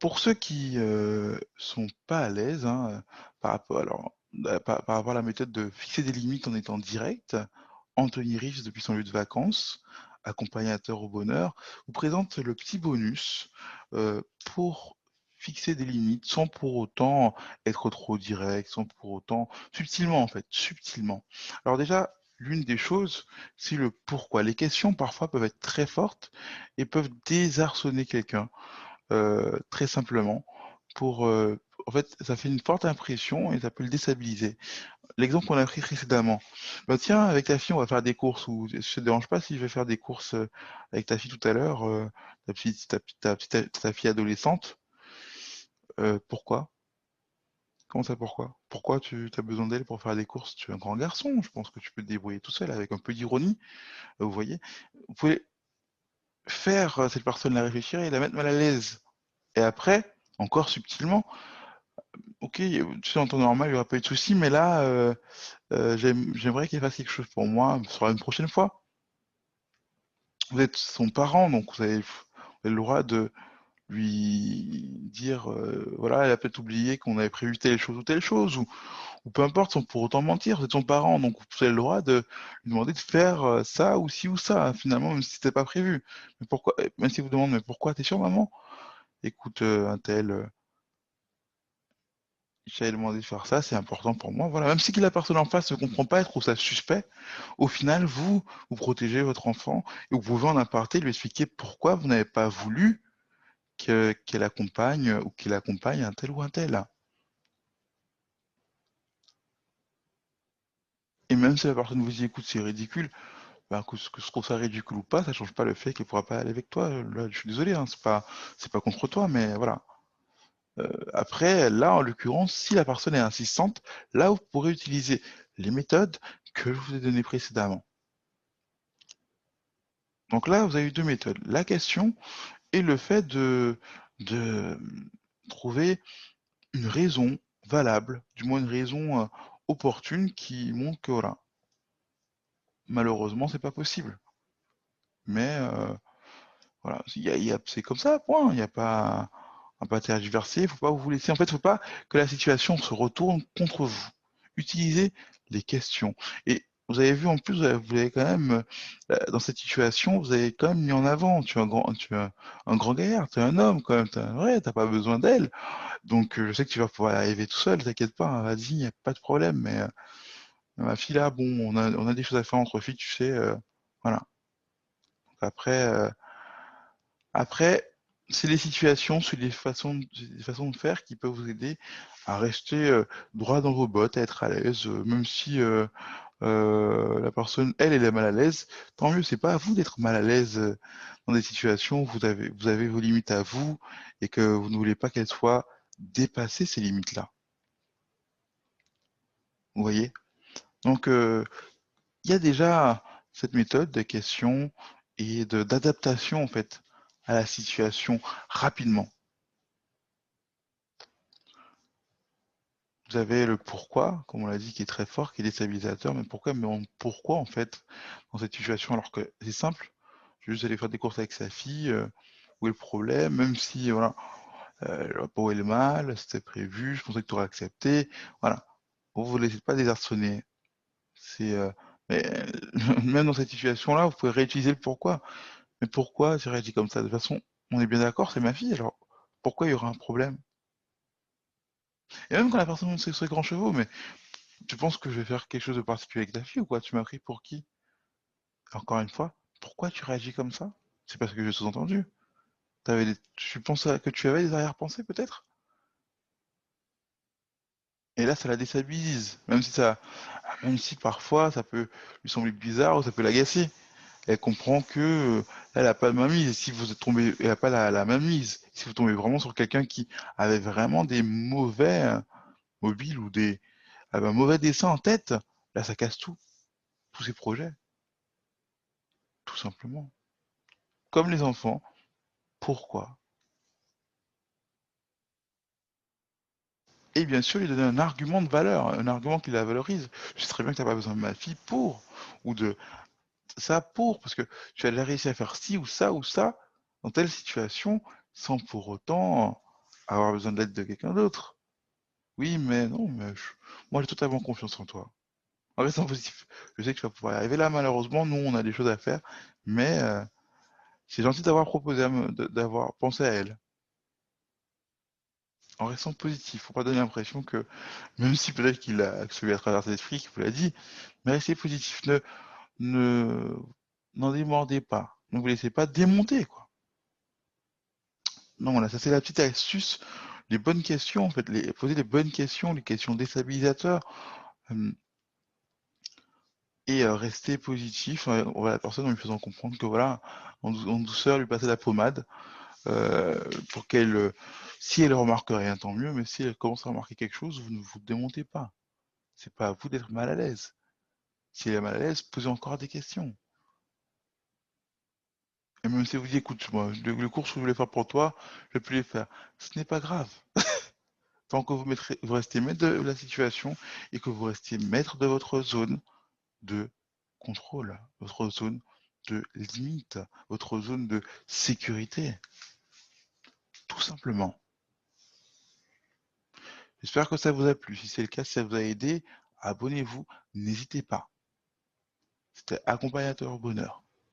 Pour ceux qui sont pas à l'aise, hein, par rapport alors, par rapport à la méthode de fixer des limites en étant direct, Anthony Rives, depuis son lieu de vacances, accompagnateur au bonheur, vous présente le petit bonus, pour fixer des limites sans pour autant être trop direct, sans pour autant subtilement en fait, subtilement. Alors déjà, l'une des choses, c'est le pourquoi. Les questions parfois peuvent être très fortes et peuvent désarçonner quelqu'un. Très simplement pour, en fait, ça fait une forte impression et ça peut le déstabiliser. L'exemple qu'on a pris précédemment: «Bah, tiens, avec ta fille, on va faire des courses» ou «Ça te dérange pas si je vais faire des courses, avec ta fille tout à l'heure, ta fille adolescente?» «Pourquoi? Comment ça pourquoi? Pourquoi tu as besoin d'elle pour faire des courses? Tu es un grand garçon, je pense que tu peux te débrouiller tout seul», avec un peu d'ironie, vous voyez? Vous pouvez faire, cette personne-là réfléchir et la mettre mal à l'aise et après, encore subtilement: OK, tu sais, en temps normal, il y aurait pas eu de souci, mais là, j'aimerais qu'il fasse quelque chose pour moi, ce sera une prochaine fois. Vous êtes son parent, donc vous avez le droit de lui dire, voilà, elle a peut-être oublié qu'on avait prévu telle chose ou peu importe, sans pour autant mentir. Vous êtes son parent, donc vous avez le droit de lui demander de faire, ça ou ci ou ça, hein, finalement, même si c'était pas prévu. Mais pourquoi même s'il vous demande: «Mais pourquoi? Tu es sûre maman? Écoute, untel, j'avais demandé de faire ça, c'est important pour moi, voilà. Même si la personne en face ne comprend pas, elle trouve ça suspect, au final, vous protégez votre enfant et vous pouvez en aparté lui expliquer pourquoi vous n'avez pas voulu qu'elle accompagne ou qu'il accompagne un tel ou un tel. Et même si la personne vous dit: «Écoute, c'est ridicule», ben, que je trouve ça ridicule ou pas, ça change pas le fait qu'elle pourra pas aller avec toi. Là, je suis désolé, hein, c'est pas contre toi, mais voilà. Après, là, en l'occurrence, si la personne est insistante, là, vous pourrez utiliser les méthodes que je vous ai données précédemment. Donc là, vous avez eu 2 méthodes, la question et le fait de, trouver une raison valable, du moins une raison, opportune qui montre que voilà, malheureusement, c'est pas possible. Mais voilà, c'est comme ça, point. Il y a pas à pas tergiverser, faut pas vous laisser en fait, faut pas que la situation se retourne contre vous. Utilisez les questions et vous avez vu en plus, vous avez quand même, dans cette situation, vous avez quand même mis en avant, tu es un grand gaillard, tu es un homme quand même, tu pas besoin d'elle. Donc je sais que tu vas pouvoir y arriver tout seul, t'inquiète pas, hein, vas-y, y a pas de problème, mais ma fille là, bon, on a des choses à faire entre filles, tu sais, voilà. Donc après, c'est les situations, c'est des façons de faire qui peuvent vous aider à rester, droit dans vos bottes, à être à l'aise, même si, la personne, elle est mal à l'aise, tant mieux, c'est pas à vous d'être mal à l'aise, dans des situations où vous avez vos limites à vous et que vous ne voulez pas qu'elles soient dépassées, ces limites-là. Vous voyez? Donc, il y a déjà cette méthode de questions et d'adaptation, en fait, à la situation rapidement. Vous avez le pourquoi, comme on l'a dit, qui est très fort, qui est déstabilisateur, mais pourquoi, en fait, dans cette situation? Alors que c'est simple, juste aller faire des courses avec sa fille, où est le problème? Même si, voilà, le pot est le mal, c'était prévu, je pensais que tu aurais accepté, voilà. Vous vous laissez pas désarçonner. C'est, mais même dans cette situation-là, vous pouvez réutiliser le pourquoi. Mais pourquoi tu réagis comme ça? De toute façon, on est bien d'accord, c'est ma fille, alors pourquoi il y aura un problème? Et même quand la personne montre ses grands chevaux, mais tu penses que je vais faire quelque chose de particulier avec ta fille ou quoi? Tu m'as pris pour qui? Encore une fois, pourquoi tu réagis comme ça? C'est parce que j'ai sous-entendu. Tu penses que tu avais des arrière-pensées peut-être? Et là, ça la déstabilise, même si parfois ça peut lui sembler bizarre ou ça peut l'agacer. Elle comprend que, elle a pas de mainmise. Si vous êtes tombé, elle a pas la mainmise. Si vous tombez vraiment sur quelqu'un qui avait vraiment des mauvais, mobiles ou avait un mauvais dessin en tête, là ça casse tout, tous ses projets, tout simplement. Comme les enfants, pourquoi? Et bien sûr lui donner un argument de valeur, un argument qui la valorise. Je sais très bien que tu as pas besoin de ma fille pour, ou de ça pour, parce que tu as déjà réussi à faire ci ou ça dans telle situation, sans pour autant avoir besoin de l'aide de quelqu'un d'autre. Oui, mais non, moi j'ai totalement confiance en toi. En restant positif. Je sais que tu vas pouvoir y arriver. Là, malheureusement, nous, on a des choses à faire, mais c'est gentil d'avoir proposé, d'avoir pensé à elle. En restant positif, faut pas donner l'impression que, même si peut-être que ça lui a traversé l'esprit, qu'il vous l'a dit, mais restez positif. Ne, n'en démordez pas. Ne vous laissez pas démonter, quoi. Non, voilà, ça c'est la petite astuce. Les bonnes questions, en fait, poser les bonnes questions, les questions déstabilisateurs, euh, et rester positif envers la personne en lui faisant comprendre que voilà, en douceur, lui passer la pommade, pour qu'elle, si elle remarque rien, tant mieux, mais si elle commence à remarquer quelque chose, vous ne vous démontez pas. C'est pas à vous d'être mal à l'aise. Si elle est mal à l'aise, posez encore des questions. Et même si vous dites, écoute, moi, le cours que je voulais faire pour toi, je vais plus les faire. Ce n'est pas grave. Tant que vous restez maître de la situation et que vous restez maître de votre zone de contrôle, votre zone de limite, votre zone de sécurité, tout simplement. J'espère que ça vous a plu. Si c'est le cas, si ça vous a aidé, abonnez-vous, n'hésitez pas. C'était Accompagnateur au bonheur.